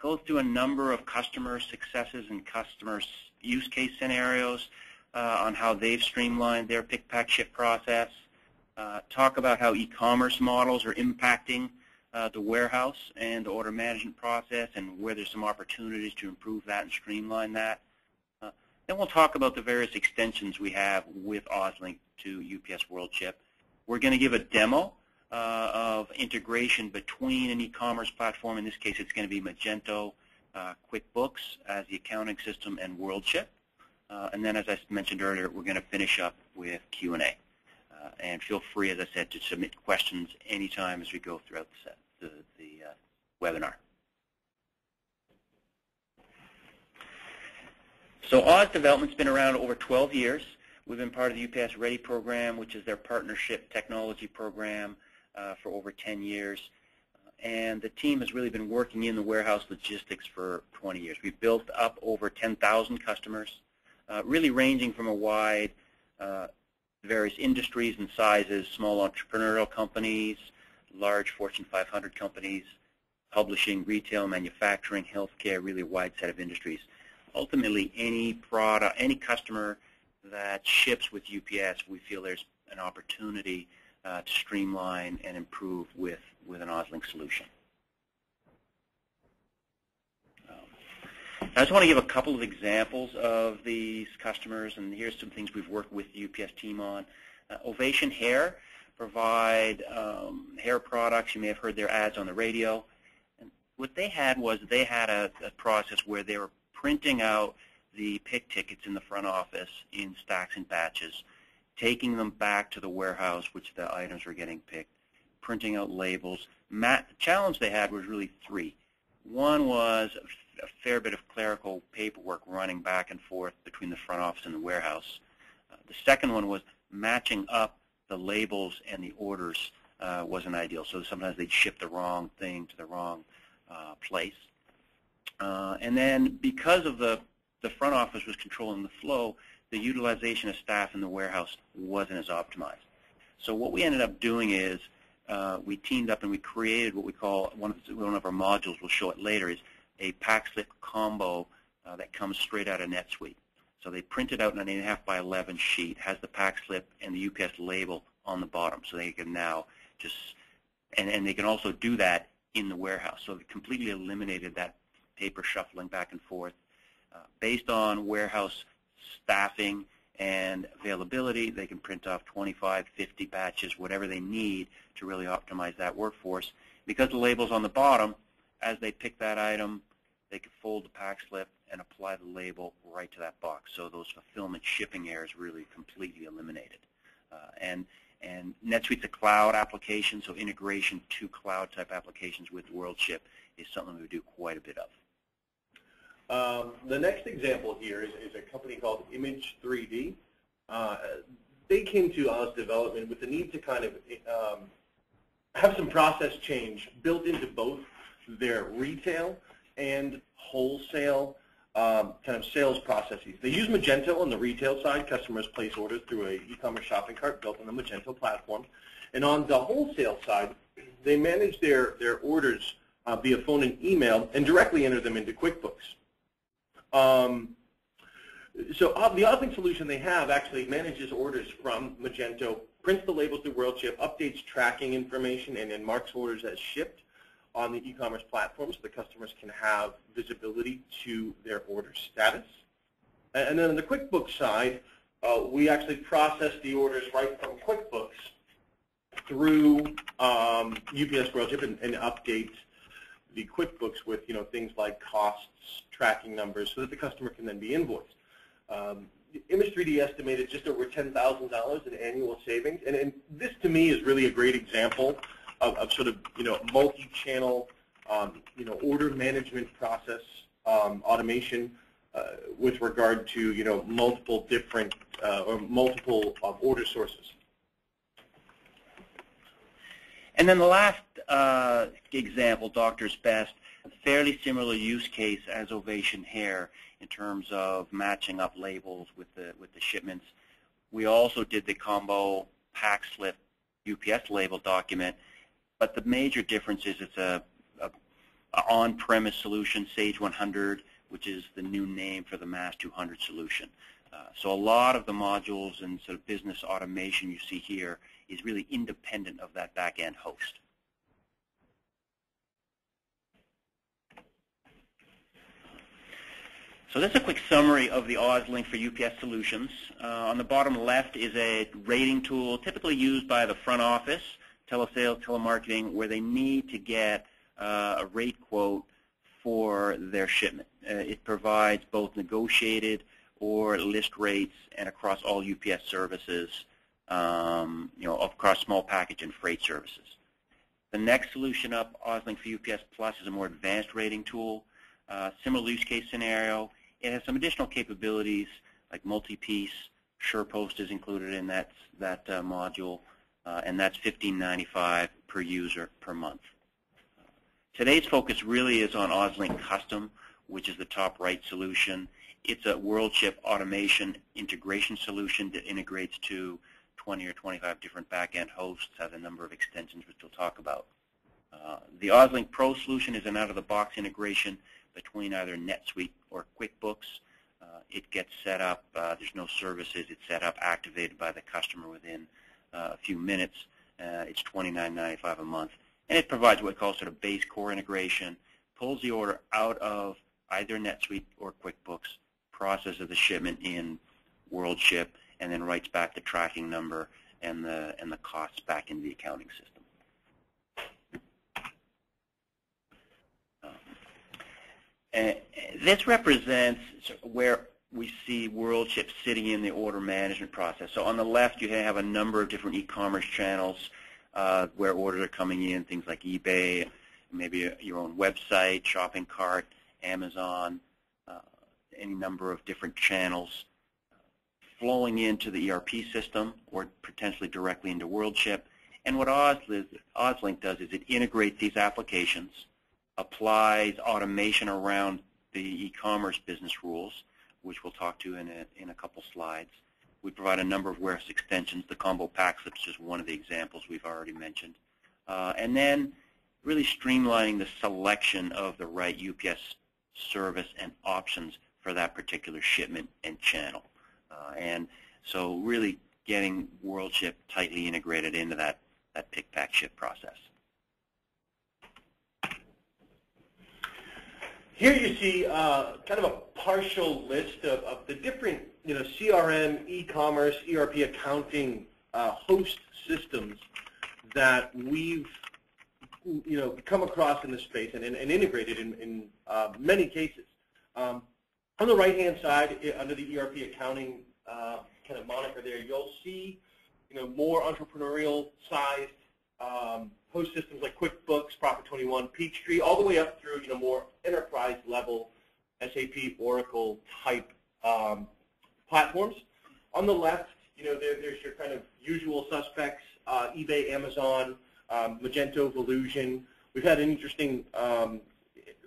Goes through a number of customer successes and customer use case scenarios on how they've streamlined their pick, pack, ship process. Talk about how e-commerce models are impacting the warehouse and the order management process and where there's some opportunities to improve that and streamline that. Then we'll talk about the various extensions we have with OzLINK to UPS WorldShip. We're going to give a demo of integration between an e-commerce platform. In this case, it's going to be Magento, QuickBooks as the accounting system, and WorldShip. And then, as I mentioned earlier, we're going to finish up with Q&A. And feel free, as I said, to submit questions anytime as we go throughout the webinar. So Oz Development's been around over 12 years. We've been part of the UPS Ready program, which is their partnership technology program, for over 10 years. And the team has really been working in the warehouse logistics for 20 years. We've built up over 10,000 customers, really ranging from a wide various industries and sizes, small entrepreneurial companies, large Fortune 500 companies, publishing, retail, manufacturing, healthcare, really a wide set of industries. Ultimately, any product, any customer that ships with UPS, we feel there's an opportunity to streamline and improve with an OzLINK solution. I just want to give a couple of examples of these customers, and here's some things we've worked with the UPS team on. Ovation Hair provide hair products. You may have heard their ads on the radio. And what they had was they had a process where they were printing out the pick tickets in the front office in stacks and batches, taking them back to the warehouse, which the items were getting picked, printing out labels. The challenge they had was really three. One was a fair bit of clerical paperwork running back and forth between the front office and the warehouse. The second one was matching up the labels and the orders wasn't ideal. So sometimes they'd ship the wrong thing to the wrong place. And then because of the front office was controlling the flow, the utilization of staff in the warehouse wasn't as optimized. So what we ended up doing is we teamed up and we created what we call, one of our modules, we'll show it later, is a pack slip combo that comes straight out of NetSuite. So they print it out in an 8.5 by 11 sheet, has the pack slip and the UPS label on the bottom. So they can now just, and they can also do that in the warehouse. So they completely eliminated that paper shuffling back and forth. Based on warehouse staffing and availability, they can print off 25, 50 batches, whatever they need to really optimize that workforce. Because the label's on the bottom, as they pick that item, they could fold the pack slip and apply the label right to that box. So those fulfillment shipping errors really completely eliminated. And NetSuite's a cloud application, so integration to cloud type applications with WorldShip is something we do quite a bit of. The next example here is a company called Image 3D. They came to Oz Development with the need to kind of have some process change built into both their retail and wholesale kind of sales processes. They use Magento on the retail side. Customers place orders through an e-commerce shopping cart built on the Magento platform. And on the wholesale side, they manage their orders via phone and email and directly enter them into QuickBooks. So the OzLINK solution they have actually manages orders from Magento, prints the labels through WorldShip, updates tracking information, and then marks orders as shipped on the e-commerce platform so the customers can have visibility to their order status. And then on the QuickBooks side, we actually process the orders right from QuickBooks through UPS WorldShip and update the QuickBooks with things like costs, tracking numbers, so that the customer can then be invoiced. Image 3D estimated just over $10,000 in annual savings, and this to me is really a great example of sort of multi-channel order management process automation with regard to multiple different or multiple order sources. And then the last example, Doctor's Best, a fairly similar use case as Ovation Hair in terms of matching up labels with the shipments. We also did the combo pack slip UPS label document, but the major difference is it's a on-premise solution, Sage 100, which is the new name for the Mass 200 solution. So a lot of the modules and sort of business automation you see here is really independent of that back-end host. So that's a quick summary of the OzLINK for UPS solutions. On the bottom left is a rating tool typically used by the front office, telesales, telemarketing, where they need to get a rate quote for their shipment. It provides both negotiated or list rates and across all UPS services, across small package and freight services. The next solution up, OzLINK for UPS Plus, is a more advanced rating tool. Similar use case scenario. It has some additional capabilities like multi-piece. SurePost is included in that module, and that's $15.95 per user per month. Today's focus really is on OzLINK Custom, which is the top right solution. It's a WorldShip automation integration solution that integrates to 20 or 25 different back-end hosts, has a number of extensions which we'll talk about. The OzLINK Pro solution is an out-of-the-box integration between either NetSuite or QuickBooks. It gets set up, there's no services, it's set up, activated by the customer within a few minutes. It's $29.95 a month. And it provides what we call sort of base core integration, pulls the order out of either NetSuite or QuickBooks, processes the shipment in WorldShip, and then writes back the tracking number and the costs back into the accounting system. This represents where we see WorldShip sitting in the order management process. So on the left, you have a number of different e-commerce channels where orders are coming in, things like eBay, maybe your own website, shopping cart, Amazon, any number of different channels flowing into the ERP system or potentially directly into WorldShip. And what OzLINK does is it integrates these applications, applies automation around the e-commerce business rules, which we'll talk to in a couple slides. We provide a number of warehouse extensions. The combo pack slips is one of the examples we've already mentioned. And then really streamlining the selection of the right UPS service and options for that particular shipment and channel. And so really getting WorldShip tightly integrated into that pick, pack, ship process. Here you see kind of a partial list of the different CRM, e-commerce, ERP accounting host systems that we've come across in this space and integrated in many cases. On the right-hand side, under the ERP accounting kind of moniker there, you'll see more entrepreneurial-sized host systems like QuickBooks, Profit 21, Peachtree, all the way up through more enterprise-level SAP, Oracle type platforms. On the left, there's your kind of usual suspects: eBay, Amazon, Magento, Volusion. We've had an interesting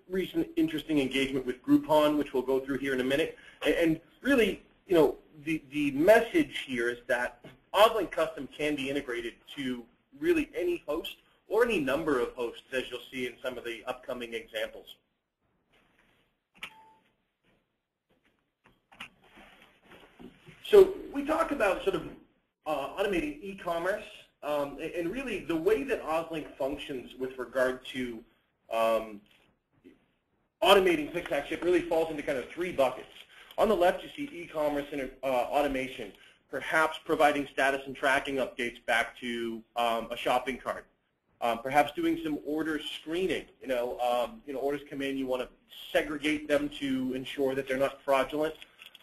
recent interesting engagement with Groupon, which we'll go through here in a minute. And really, the message here is that OzLINK Custom can be integrated to really any host or any number of hosts, as you'll see in some of the upcoming examples. So we talk about sort of automating e-commerce, and really the way that OzLINK functions with regard to automating pick, pack, ship really falls into kind of three buckets. On the left, you see e-commerce and automation, perhaps providing status and tracking updates back to a shopping cart. Perhaps doing some order screening. Orders come in, you want to segregate them to ensure that they're not fraudulent.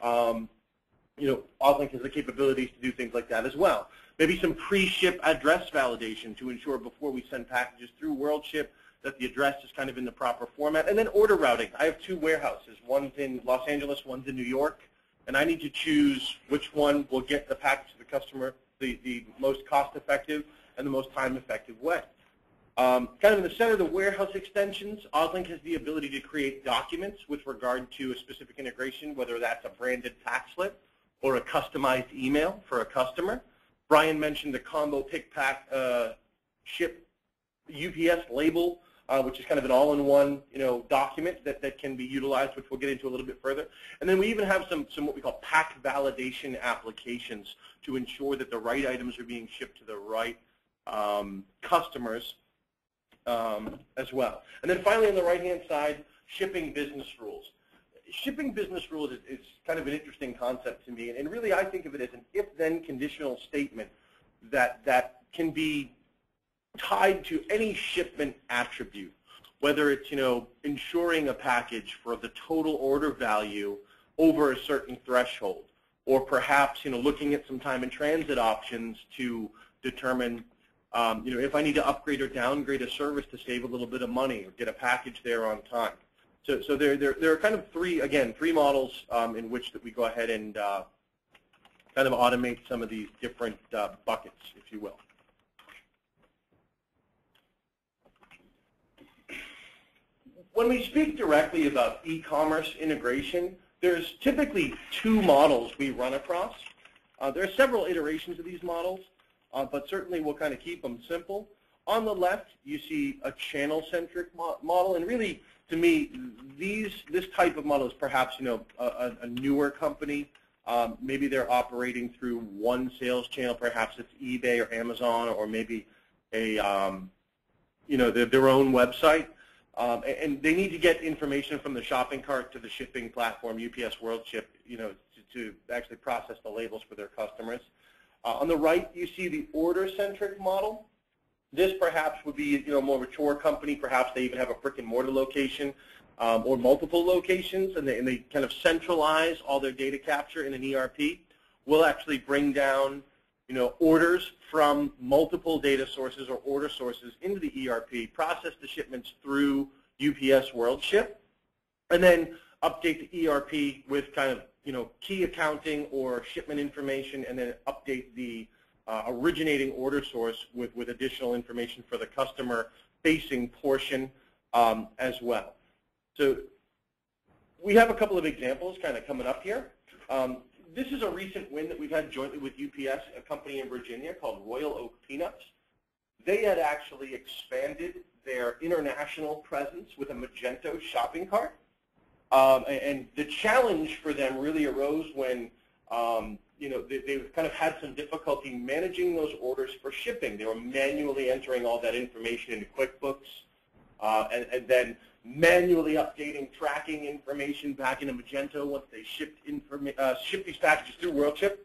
OzLINK has the capabilities to do things like that as well. Maybe some pre-ship address validation to ensure before we send packages through WorldShip that the address is kind of in the proper format. And then order routing. I have two warehouses. One's in Los Angeles, one's in New York. And I need to choose which one will get the package to the customer the most cost-effective and the most time-effective way. Kind of in the center of the warehouse extensions, OzLINK has the ability to create documents with regard to a specific integration, whether that's a branded pack slip or a customized email for a customer. Brian mentioned the combo pick, pack, ship UPS label which is kind of an all-in-one, document that can be utilized, which we'll get into a little bit further. And then we even have some what we call pack validation applications to ensure that the right items are being shipped to the right customers as well. And then finally, on the right-hand side, shipping business rules. Shipping business rules is kind of an interesting concept to me, and really I think of it as an if-then conditional statement that can be tied to any shipment attribute, whether it's insuring a package for the total order value over a certain threshold, or perhaps looking at some time in transit options to determine if I need to upgrade or downgrade a service to save a little bit of money or get a package there on time. So there are kind of three models in which that we go ahead and kind of automate some of these different buckets, if you will. When we speak directly about e-commerce integration, there's typically two models we run across. There are several iterations of these models, but certainly we'll kind of keep them simple. On the left, you see a channel-centric model, and really, to me, this type of model is perhaps a newer company. Maybe they're operating through one sales channel, perhaps it's eBay or Amazon, or maybe a their own website. And they need to get information from the shopping cart to the shipping platform, UPS WorldShip, to actually process the labels for their customers. On the right, you see the order-centric model. This perhaps would be a more mature company. Perhaps they even have a brick-and-mortar location or multiple locations, and they kind of centralize all their data capture in an ERP. We'll actually bring down orders from multiple data sources or order sources into the ERP, process the shipments through UPS WorldShip, and then update the ERP with kind of key accounting or shipment information, and then update the originating order source with additional information for the customer-facing portion as well. So we have a couple of examples kind of coming up here. This is a recent win that we've had jointly with UPS, a company in Virginia called Royal Oak Peanuts. They had actually expanded their international presence with a Magento shopping cart. And the challenge for them really arose when they kind of had some difficulty managing those orders for shipping. They were manually entering all that information into QuickBooks and then manually updating tracking information back into Magento once they shipped these packages through WorldShip.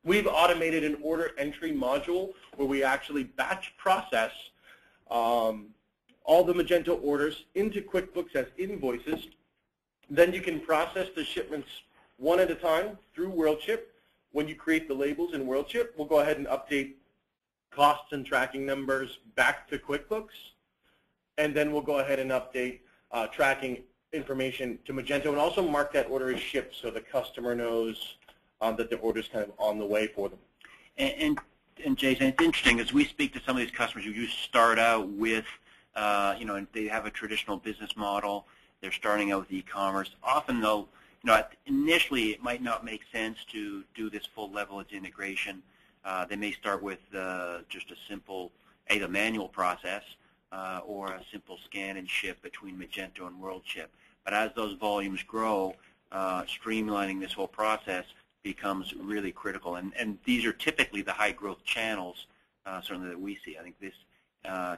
We've automated an order entry module where we actually batch process all the Magento orders into QuickBooks as invoices. Then you can process the shipments one at a time through WorldShip. When you create the labels in WorldShip, we'll go ahead and update costs and tracking numbers back to QuickBooks. And then we'll go ahead and update tracking information to Magento and also mark that order as shipped so the customer knows that the order is kind of on the way for them. And Jason, it's interesting as we speak to some of these customers who start out with, they have a traditional business model. They're starting out with e-commerce. Often, though, initially it might not make sense to do this full level of integration. They may start with just a simple either manual process or a simple scan and ship between Magento and WorldShip. But as those volumes grow, streamlining this whole process becomes really critical. And these are typically the high-growth channels, certainly that we see. I think this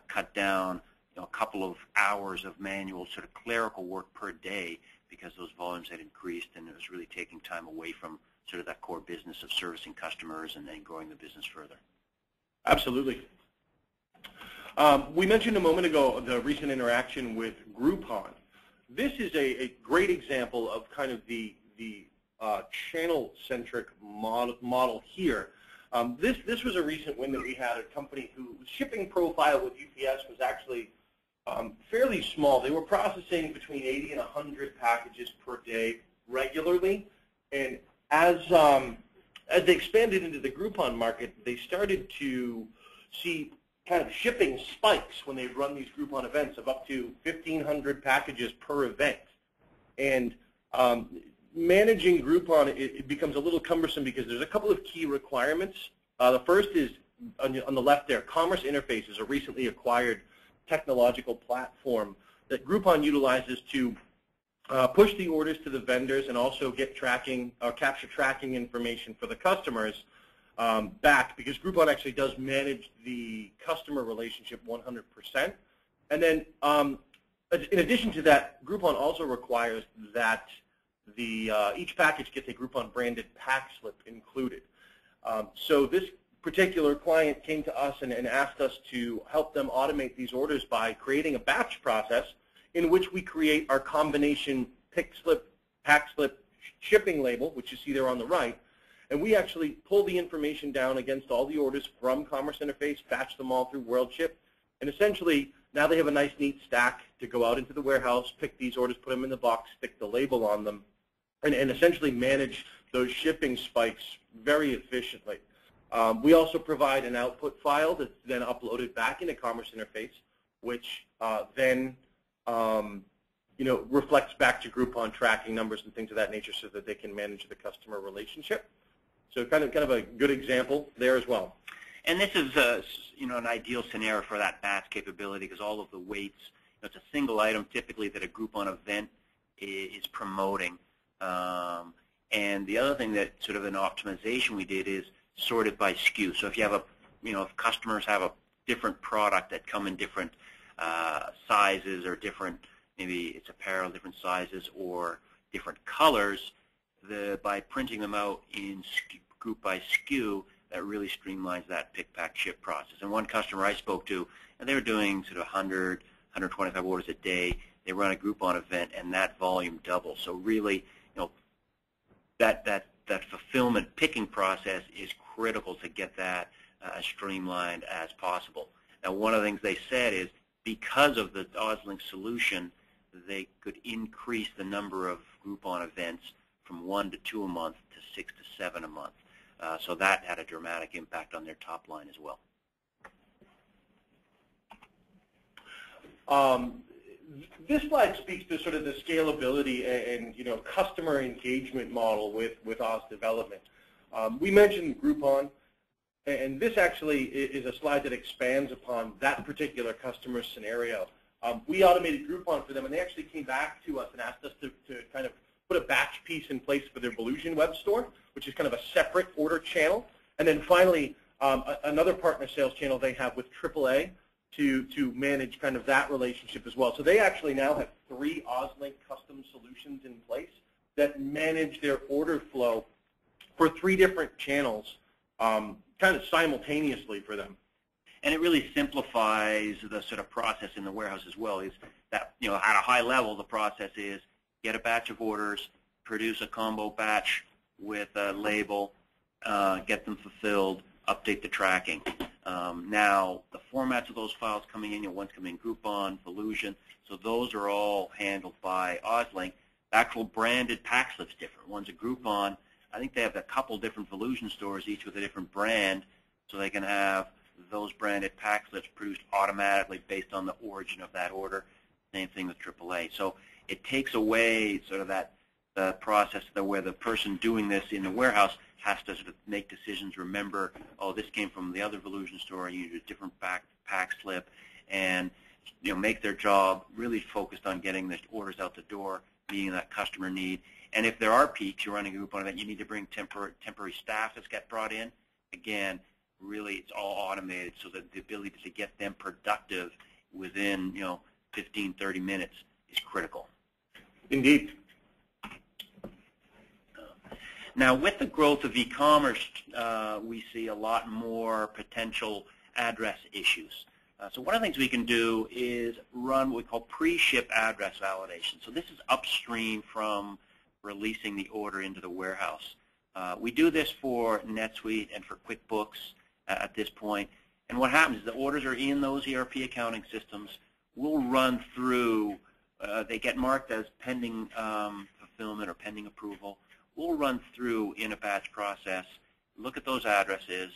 cut down a couple of hours of manual sort of clerical work per day because those volumes had increased, and it was really taking time away from sort of that core business of servicing customers and then growing the business further. Absolutely. We mentioned a moment ago the recent interaction with Groupon. This is a great example of kind of the channel-centric model here. This was a recent win that we had. A company whose shipping profile with UPS was actually fairly small. They were processing between 80 and 100 packages per day regularly, and as they expanded into the Groupon market, they started to see kind of shipping spikes when they run these Groupon events of up to 1,500 packages per event. And managing Groupon, it becomes a little cumbersome because there's a couple of key requirements. The first is on the left there, commerce interfaces, a recently acquired technological platform that Groupon utilizes to push the orders to the vendors and also get tracking or capture tracking information for the customers back, because Groupon actually does manage the customer relationship 100%. And then in addition to that, Groupon also requires that each package gets a Groupon branded pack slip included. So this particular client came to us and asked us to help them automate these orders by creating a batch process in which we create our combination pick slip, pack slip, shipping label, which you see there on the right, and we actually pull the information down against all the orders from Commerce Interface, batch them all through WorldShip, and essentially now they have a nice neat stack to go out into the warehouse, pick these orders, put them in the box, stick the label on them, and essentially manage those shipping spikes very efficiently. We also provide an output file that's then uploaded back into Commerce Interface, which then reflects back to Groupon tracking numbers and things of that nature so that they can manage the customer relationship. So kind of a good example there as well. And this is an ideal scenario for that batch capability, because all of the weights, it's a single item typically that a Groupon event is promoting. And the other thing that sort of an optimization we did is sorted by SKU. So if you have if customers have a different product that come in different sizes or different, maybe it's apparel, different sizes or different colors, by printing them out in group by SKU, that really streamlines that pick, pack, ship process. And one customer I spoke to, and they were doing sort of 100, 125 orders a day. They run a Groupon event, and that volume doubles. So really, that fulfillment picking process is critical to get that as streamlined as possible. Now, one of the things they said is because of the OzLINK solution, they could increase the number of Groupon events from 1 to 2 a month to 6 to 7 a month. So that had a dramatic impact on their top line as well. This slide speaks to sort of the scalability and customer engagement model with Oz Development. We mentioned Groupon, and this actually is a slide that expands upon that particular customer scenario. We automated Groupon for them, and they actually came back to us and asked us to kind of put a batch piece in place for their Volusion web store, which is kind of a separate order channel. And then finally, another partner sales channel they have with AAA to manage kind of that relationship as well. So they actually now have 3 OzLINK custom solutions in place that manage their order flow for 3 different channels kind of simultaneously for them. And it really simplifies the sort of process in the warehouse as well. Is that, at a high level, the process is get a batch of orders, produce a combo batch with a label, get them fulfilled, update the tracking. Now, the formats of those files coming in, one's coming in Groupon, Volusion, so those are all handled by OzLINK. The actual branded pack slip's different. One's a Groupon. I think they have a couple different Volusion stores, each with a different brand, so they can have those branded pack slips produced automatically based on the origin of that order. Same thing with AAA. So it takes away sort of that process where the person doing this in the warehouse has to sort of make decisions, remember, oh, this came from the other Volusion store, you need a different pack slip, and make their job really focused on getting the orders out the door, meeting that customer need. And if there are peaks, you're running a Groupon event, you need to bring temporary staff that's get brought in. Again, really it's all automated so that the ability to get them productive within 15, 30 minutes is critical. Indeed. Now, with the growth of e-commerce, we see a lot more potential address issues. So one of the things we can do is run what we call pre-ship address validation. So this is upstream from releasing the order into the warehouse. We do this for NetSuite and for QuickBooks at this point. And what happens is the orders are in those ERP accounting systems. We'll run through, they get marked as pending fulfillment or pending approval. We'll run through in a batch process, look at those addresses,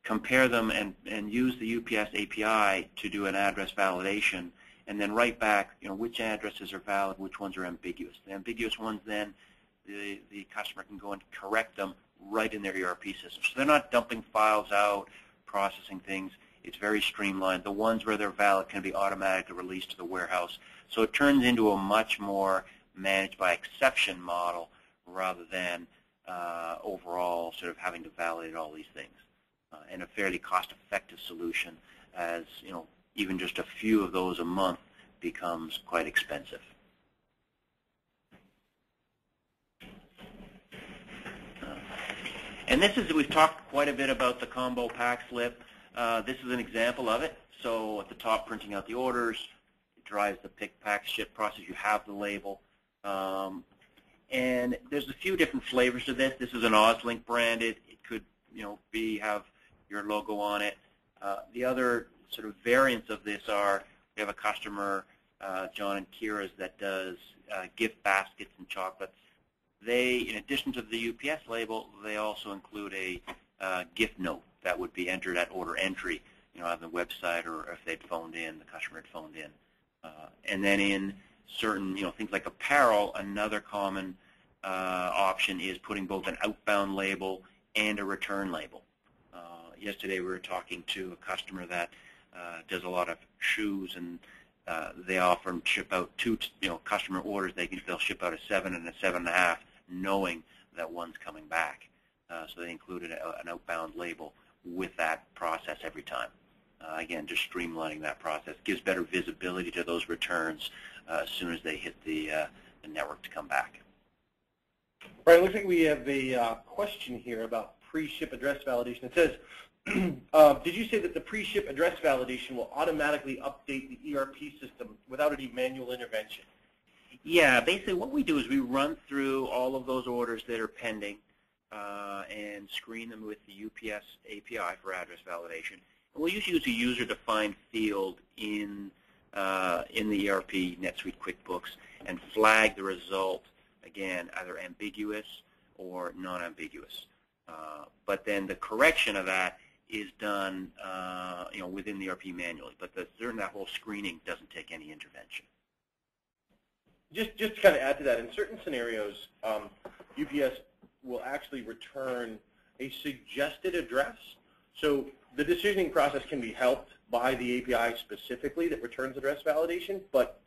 compare them, and use the UPS API to do an address validation, and then write back which addresses are valid, which ones are ambiguous. The ambiguous ones, then the customer can go and correct them right in their ERP system. So they're not dumping files out, processing things. It's very streamlined. The ones where they're valid can be automatically released to the warehouse. So it turns into a much more managed by exception model rather than overall sort of having to validate all these things. And a fairly cost-effective solution, as even just a few of those a month becomes quite expensive. And this is, we've talked quite a bit about the combo pack slip. This is an example of it. So at the top, printing out the orders, it drives the pick, pack, ship process. You have the label. And there's a few different flavors to this. This is an OzLINK branded. It could, have your logo on it. The other sort of variants of this are, we have a customer, John and Kira's, that does gift baskets and chocolates. They, in addition to the UPS label, they also include a gift note that would be entered at order entry, on the website, or if they'd phoned in, the customer had phoned in. And then in certain, things like apparel, another common option is putting both an outbound label and a return label. Yesterday we were talking to a customer that does a lot of shoes, and they often ship out two, customer orders. They'll ship out a 7 and a 7.5, knowing that one's coming back. So they included an outbound label with that process every time. Again, just streamlining that process gives better visibility to those returns as soon as they hit the network to come back. Brian, it looks like we have a question here about pre-ship address validation. It says, did you say that the pre-ship address validation will automatically update the ERP system without any manual intervention? Yeah, basically what we do is we run through all of those orders that are pending and screen them with the UPS API for address validation. And we'll usually use a user-defined field in the ERP, NetSuite, QuickBooks, and flag the result, again, either ambiguous or non-ambiguous. But then the correction of that is done, within the ERP manually. But that whole screening doesn't take any intervention. Just to kind of add to that, in certain scenarios, UPS will actually return a suggested address. So the decisioning process can be helped by the API specifically that returns address validation, but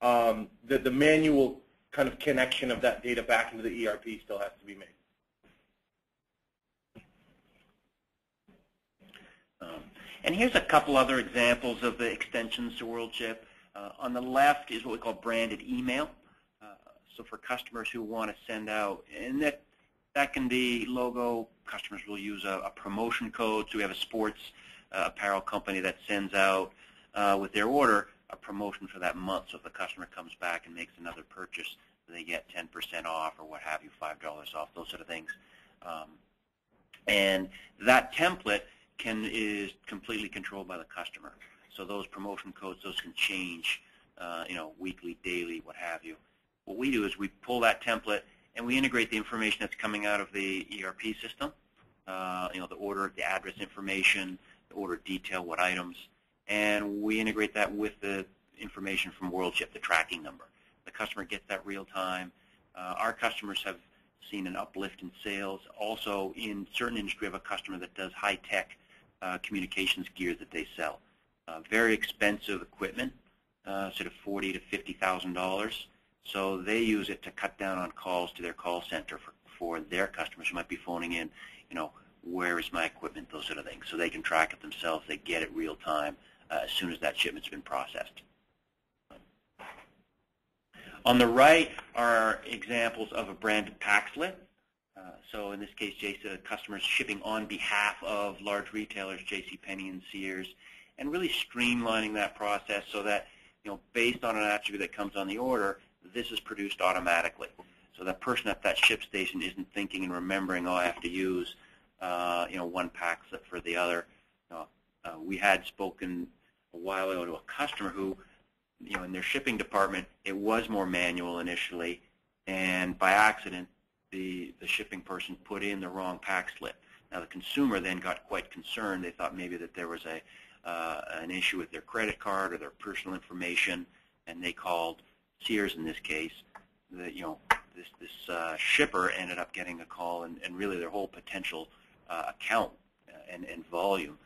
the manual kind of connection of that data back into the ERP still has to be made. And here's a couple other examples of the extensions to WorldShip. On the left is what we call branded email. So for customers who want to send out, and that can be logo. Customers will use a promotion code. So we have a sports apparel company that sends out with their order a promotion for that month. So if the customer comes back and makes another purchase, they get 10% off or what have you, $5 off, those sort of things. And that template is completely controlled by the customer. So those promotion codes, those can change, weekly, daily, what have you. What we do is we pull that template and we integrate the information that's coming out of the ERP system, the order, the address information, the order detail, what items, and we integrate that with the information from WorldShip, the tracking number. The customer gets that real time. Our customers have seen an uplift in sales. Also, in certain industry, we have a customer that does high-tech communications gear that they sell. Very expensive equipment, sort of $40,000 to $50,000. So they use it to cut down on calls to their call center for their customers who might be phoning in, where is my equipment, those sort of things. So they can track it themselves. They get it real time as soon as that shipment's been processed. On the right are examples of a branded pack slip. So in this case, customers shipping on behalf of large retailers, JCPenney and Sears, and really streamlining that process so that, based on an attribute that comes on the order, this is produced automatically. So that person at that ship station isn't thinking and remembering, I have to use, one pack slip for the other. We had spoken a while ago to a customer who, in their shipping department, it was more manual initially, and by accident, the shipping person put in the wrong pack slip. Now the consumer then got quite concerned. They thought maybe that there was an issue with their credit card or their personal information, and they called Sears in this case. This shipper ended up getting a call, and really their whole potential account and volume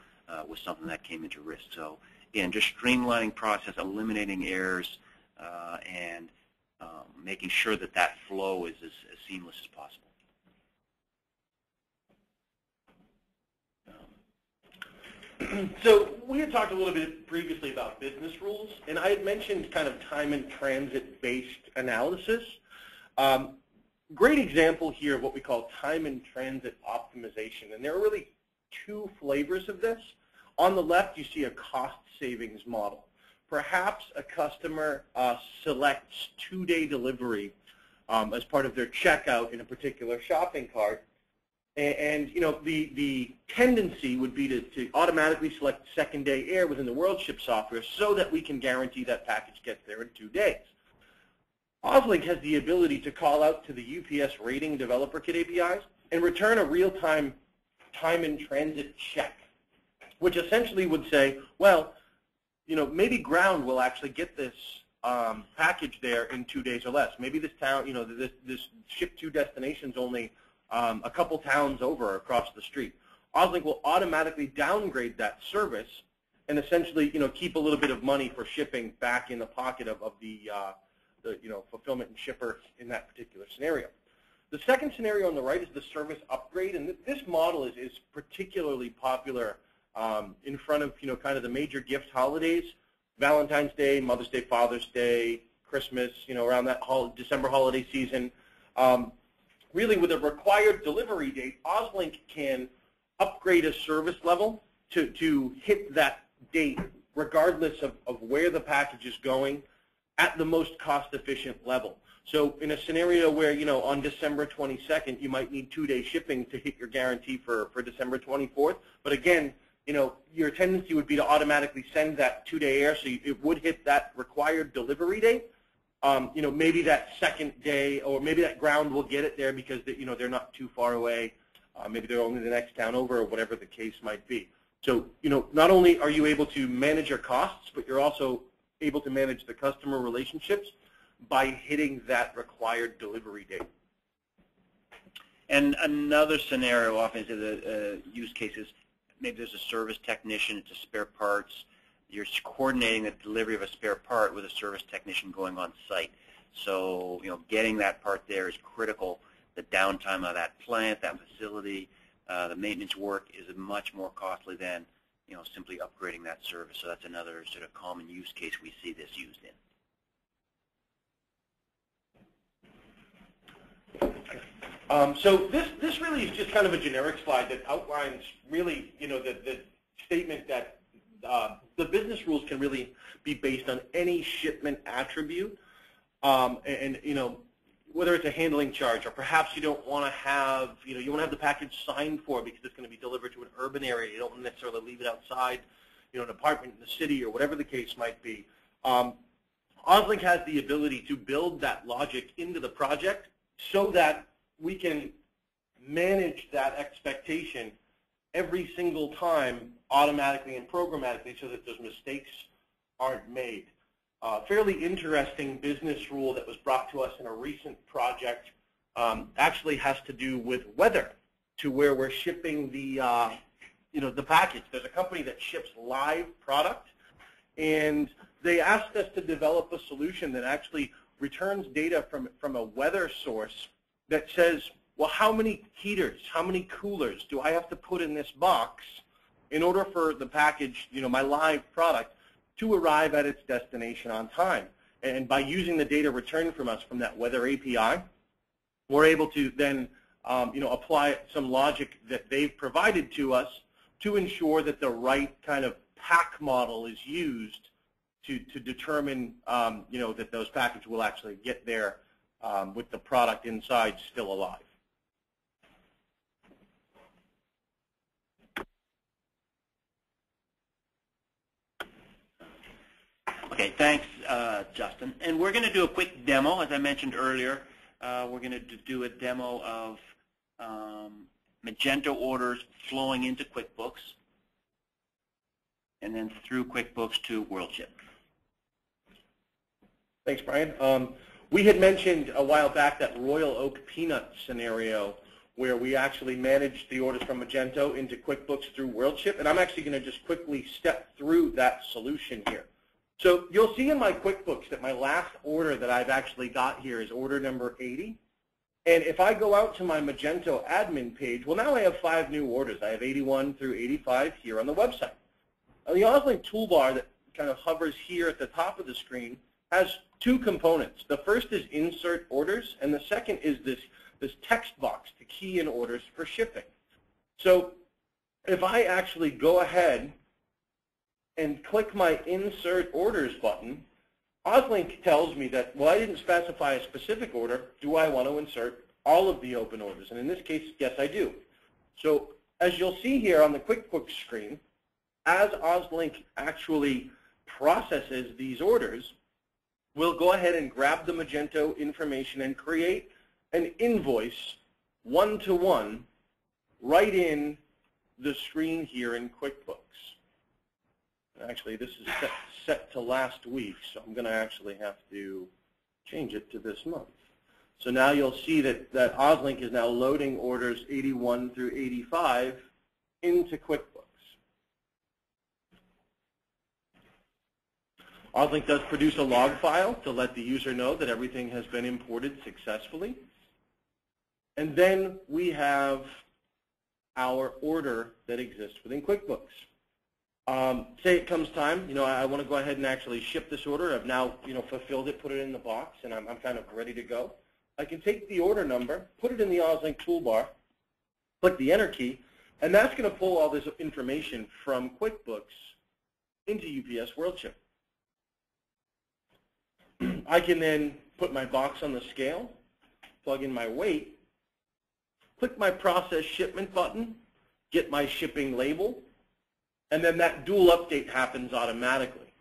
was something that came into risk. So again, just streamlining process, eliminating errors, and making sure that that flow is as seamless as possible. So we had talked a little bit previously about business rules, and I had mentioned kind of time and transit-based analysis. Great example here of what we call time and transit optimization, and there are really two flavors of this. On the left, you see a cost savings model. Perhaps a customer selects 2-day delivery as part of their checkout in a particular shopping cart. And you know, the tendency would be to automatically select second-day air within the WorldShip software so that we can guarantee that package gets there in 2 days. OzLINK has the ability to call out to the UPS Rating Developer Kit APIs and return a real-time time in transit check, which essentially would say, well, you know, maybe ground will actually get this package there in 2 days or less. Maybe this town, you know, this ship-to destination's only a couple towns over across the street. OzLINK will automatically downgrade that service and essentially, you know, keep a little bit of money for shipping back in the pocket of the you know, fulfillment and shipper in that particular scenario. The second scenario on the right is the service upgrade, and this model is particularly popular in front of, you know, kind of the major gift holidays, Valentine's Day, Mother's Day, Father's Day, Christmas, you know, around that December holiday season. Really, with a required delivery date, OzLINK can upgrade a service level to hit that date regardless of where the package is going at the most cost-efficient level. So in a scenario where, you know, on December 22nd, you might need 2-day shipping to hit your guarantee for December 24th. But again, you know, your tendency would be to automatically send that 2-day air, so it would hit that required delivery date. You know, maybe that second day, or maybe that ground will get it there because, you know, they're not too far away. Maybe they're only the next town over, or whatever the case might be. So, you know, not only are you able to manage your costs, but you're also able to manage the customer relationships by hitting that required delivery date. And another scenario often is the use cases, maybe there's a service technician, it's a spare parts, you're coordinating the delivery of a spare part with a service technician going on site. So, you know, getting that part there is critical. The downtime of that plant, that facility, the maintenance work is much more costly than, you know, simply upgrading that service. So that's another sort of common use case we see this used in. So this really is just kind of a generic slide that outlines really, you know, the statement that the business rules can really be based on any shipment attribute, and you know, whether it's a handling charge, or perhaps you don't want to have, you know, you want to have the package signed for because it's going to be delivered to an urban area. You don't necessarily leave it outside, you know, an apartment in the city or whatever the case might be. OzLINK has the ability to build that logic into the project so that we can manage that expectation every single time automatically and programmatically so that those mistakes aren't made. Fairly interesting business rule that was brought to us in a recent project actually has to do with weather, to where we're shipping the you know, the package. There's a company that ships live product, and they asked us to develop a solution that actually returns data from a weather source that says, well, how many heaters, how many coolers do I have to put in this box in order for the package, you know, my live product, to arrive at its destination on time? And by using the data returned from us from that weather API, we're able to then you know, apply some logic that they've provided to us to ensure that the right kind of pack model is used to determine you know, that those packages will actually get there with the product inside still alive. Okay, thanks, Justin. And we're going to do a quick demo, as I mentioned earlier. We're going to do a demo of Magento orders flowing into QuickBooks and then through QuickBooks to WorldShip. Thanks, Brian. We had mentioned a while back that Royal Oak Peanut scenario where we actually manage the orders from Magento into QuickBooks through WorldShip, and I'm actually going to just quickly step through that solution here. So you'll see in my QuickBooks that my last order that I've actually got here is order number 80. And if I go out to my Magento admin page, well, now I have 5 new orders. I have 81 through 85 here on the website. Now, the OzLINK toolbar that kind of hovers here at the top of the screen has 2 components. The first is insert orders, and the second is this text box to key in orders for shipping. So if I actually go ahead and click my insert orders button, OzLINK tells me that, well, I didn't specify a specific order. Do I want to insert all of the open orders? And in this case, yes, I do. So as you'll see here on the QuickBooks screen, as OzLINK actually processes these orders, we'll go ahead and grab the Magento information and create an invoice one-to-one right in the screen here in QuickBooks. Actually, this is set to last week, so I'm going to actually have to change it to this month. So now you'll see that OzLINK is now loading orders 81 through 85 into QuickBooks. OzLINK does produce a log file to let the user know that everything has been imported successfully. And then we have our order that exists within QuickBooks. Say it comes time, I want to go ahead and actually ship this order. I've now, fulfilled it, put it in the box, and I'm kind of ready to go. I can take the order number, put it in the OzLINK toolbar, click the Enter key, and that's going to pull all this information from QuickBooks into UPS WorldShip. I can then put my box on the scale, plug in my weight, click my Process Shipment button, get my shipping label, and then that dual update happens automatically.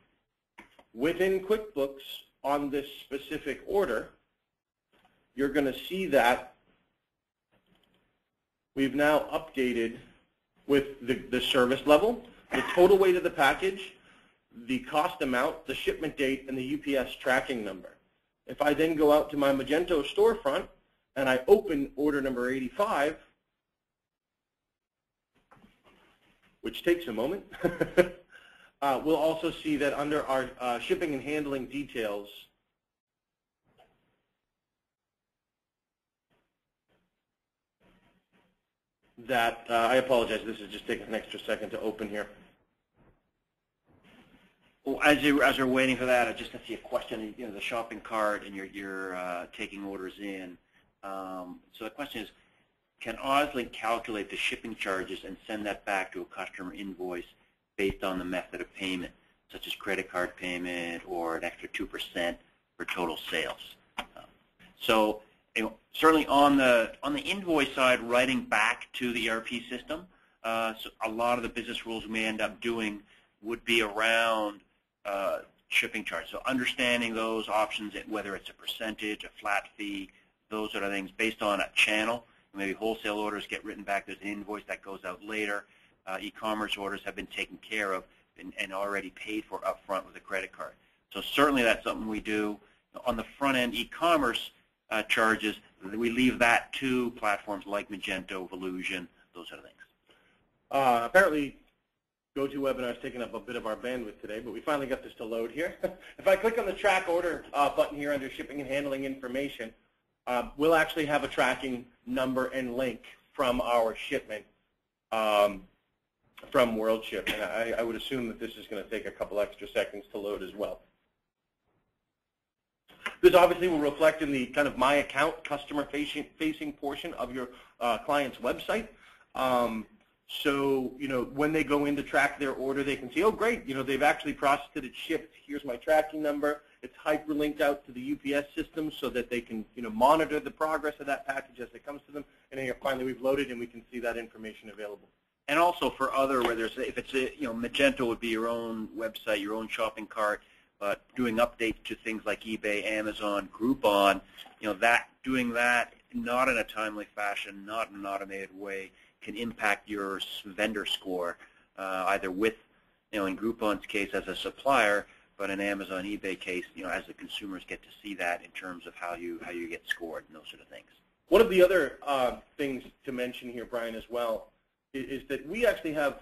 Within QuickBooks, on this specific order, you're going to see that we've now updated with the service level, the total weight of the package, the cost amount, the shipment date, and the UPS tracking number. If I then go out to my Magento storefront and I open order number 85, which takes a moment, we'll also see that under our shipping and handling details, that, I apologize, this is just taking an extra second to open here. Well, as you're waiting for that, I just see a question. The shopping cart, and you're taking orders in. So the question is, can OzLINK calculate the shipping charges and send that back to a customer invoice based on the method of payment, such as credit card payment or an extra 2% for total sales? So certainly on the invoice side, writing back to the ERP system, so a lot of the business rules we may end up doing would be around shipping charge. So understanding those options, whether it's a percentage, a flat fee, those sort of things based on a channel. Maybe wholesale orders get written back. There's an invoice that goes out later. E-commerce orders have been taken care of and already paid for up front with a credit card. So certainly that's something we do. On the front end, e-commerce charges, we leave that to platforms like Magento, Volusion, those sort of things. Apparently, GoToWebinar is taking up a bit of our bandwidth today, but we finally got this to load here. If I click on the track order button here under shipping and handling information, we'll actually have a tracking number and link from our shipment from WorldShip. And I would assume that this is going to take a couple extra seconds to load as well. This obviously will reflect in the kind of my account customer-facing portion of your client's website. So, when they go in to track their order, they can see, oh, great, they've actually processed it, it's shipped. Here's my tracking number. It's hyperlinked out to the UPS system so that they can, monitor the progress of that package as it comes to them. And then finally, we've loaded, and we can see that information available. And also for other, if it's Magento would be your own website, your own shopping cart, but doing updates to things like eBay, Amazon, Groupon, doing that not in a timely fashion, not in an automated way, can impact your vendor score, either with, in Groupon's case as a supplier, but in Amazon, eBay case, as the consumers get to see that in terms of how you get scored and those sort of things. One of the other things to mention here, Brian, as well, is that we actually have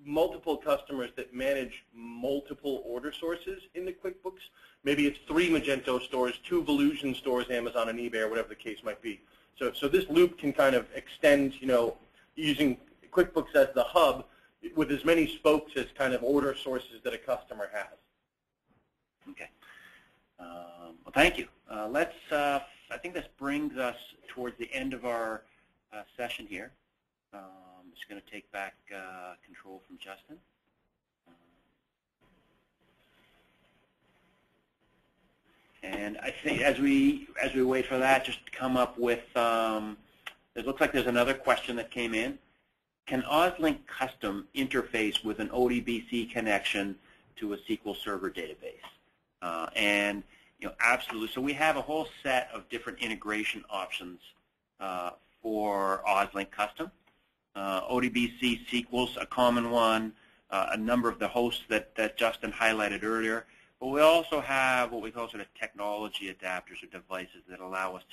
multiple customers that manage multiple order sources in the QuickBooks. Maybe it's 3 Magento stores, 2 Volusion stores, Amazon and eBay, or whatever the case might be. So this loop can kind of extend, using QuickBooks as the hub with as many spokes as kind of order sources that a customer has. Okay. Well, thank you. I think this brings us towards the end of our session here. I'm just going to take back control from Justin. And I think as we wait for that, just come up with, it looks like there's another question that came in. Can OzLINK Custom interface with an ODBC connection to a SQL Server database? And absolutely. So we have a whole set of different integration options for OzLINK Custom. ODBC SQL's a common one, a number of the hosts that Justin highlighted earlier. But we also have what we call sort of technology adapters or devices that allow us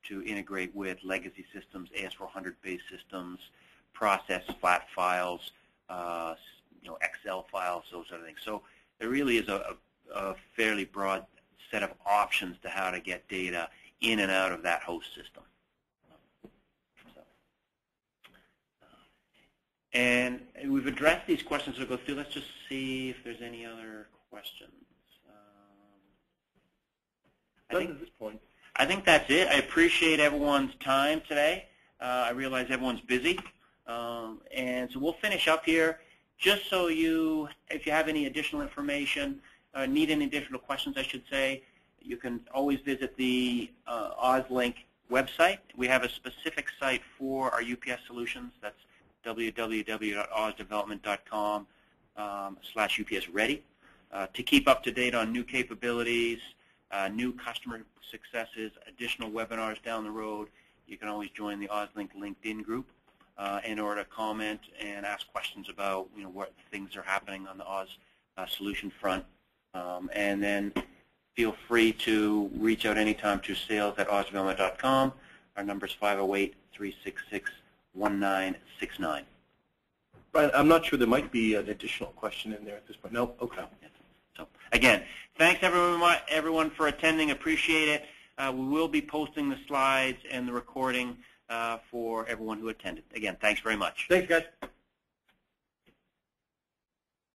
to integrate with legacy systems, AS400-based systems, process flat files, Excel files, those sort of things. So there really is a fairly broad set of options to how to get data in and out of that host system. And we've addressed these questions we'll go through. Let's just see if there's any other questions. At this point. I think that's it. I appreciate everyone's time today. I realize everyone's busy. And so we'll finish up here. Just so if you have any additional information, need any additional questions, I should say, you can always visit the OzLINK website. We have a specific site for our UPS solutions. That's www.ozdevelopment.com/UPSReady. To keep up to date on new capabilities, new customer successes, additional webinars down the road, you can always join the OzLINK LinkedIn group in order to comment and ask questions about what things are happening on the Oz solution front. And then feel free to reach out anytime to sales@ozdevelopment.com. Our number is 508-366-1969. Brian, I'm not sure there might be an additional question in there at this point. No? Okay. So again, thanks everyone for attending. Appreciate it. We will be posting the slides and the recording for everyone who attended. Again, thanks very much. Thanks, guys.